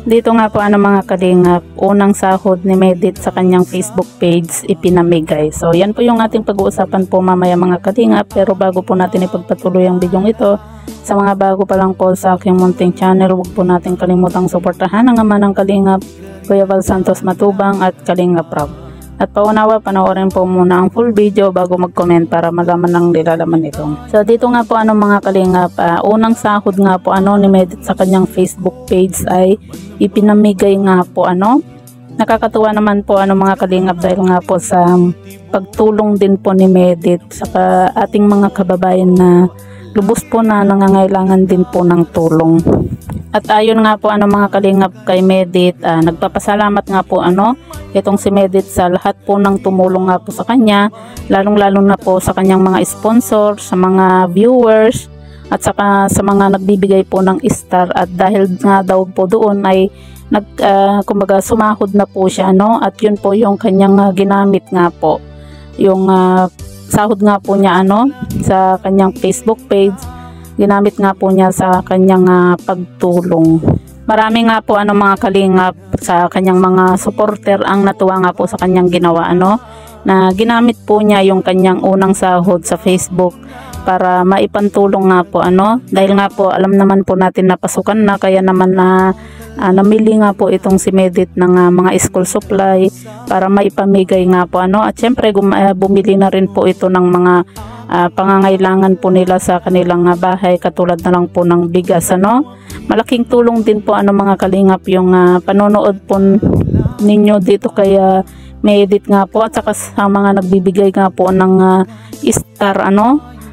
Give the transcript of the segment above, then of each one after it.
Dito nga po mga kalingap, unang sahod ni Medit sa kanyang Facebook page ipinamigay. So yan po yung ating pag-uusapan po mamaya mga kalingap. Pero bago po natin ipagpatuloy ang video ito, sa mga bago pa lang po sa aking munting channel, huwag po natin kalimutang suportahan ang ama ng kalingap, Kuya Val Santos Matubang at Kalingap Rob. At paunawa, panoorin po muna ang full video bago mag-comment para malaman ang nilalaman nito. So dito nga po mga kalingap, unang sahod nga po ni Medit sa kanyang Facebook page ay ipinamigay nga po Nakakatuwa naman po mga kalingap dahil nga po sa pagtulong din po ni Medit sa ating mga kababayan na lubos po na nangangailangan din po ng tulong. At ayon nga po mga kalingap kay Medit, nagpapasalamat nga po itong si Medit sa lahat po ng tumulong nga po sa kanya, lalong-lalo na po sa kanyang mga sponsor, sa mga viewers, at saka sa mga nagbibigay po ng star. At dahil nga daw po doon ay kumbaga sumahod na po siya at yun po yung kanyang ginamit nga po, yung sahod nga po niya sa kanyang Facebook page, ginamit nga po niya sa kanyang pagtulong. Marami nga po mga kalingap sa kanyang mga supporter ang natuwa nga po sa kanyang ginawa na ginamit po niya yung kanyang unang sahod sa Facebook para maipantulong nga po dahil nga po alam naman po natin na pasukan na, kaya naman na namili nga po itong si Medit ng mga school supply para maipamigay nga po at syempre bumili na rin po ito ng mga pangangailangan po nila sa kanilang bahay, katulad na lang po ng bigas Malaking tulong din po mga kalingap yung panonood po ninyo dito kaya Medit nga po, at saka sa mga nagbibigay nga po ng star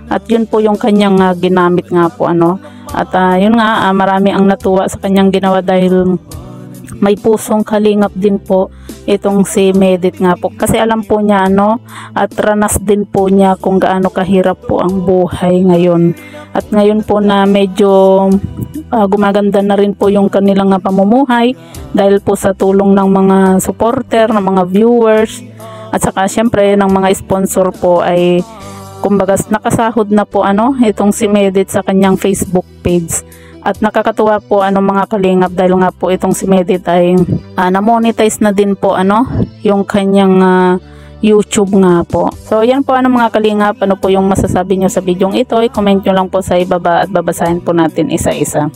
at yun po yung kanyang ginamit nga po at yun nga, marami ang natuwa sa kanyang ginawa dahil may pusong kalingap din po itong si Medit nga po, kasi alam po niya at ranas din po niya kung gaano kahirap po ang buhay ngayon. At ngayon po na medyo gumaganda na rin po yung kanilang pamumuhay dahil po sa tulong ng mga supporter, ng mga viewers, at saka syempre ng mga sponsor po ay kumbaga nakasahod na po itong si Medit sa kanyang Facebook page. At nakakatuwa po mga kalingap dahil nga po itong si Medit ay na-monetize na din po yung kanyang YouTube nga po. So yan po mga kalingap, po yung masasabi nyo sa video ito, i-comment nyo lang po sa ibaba at babasahin po natin isa-isa.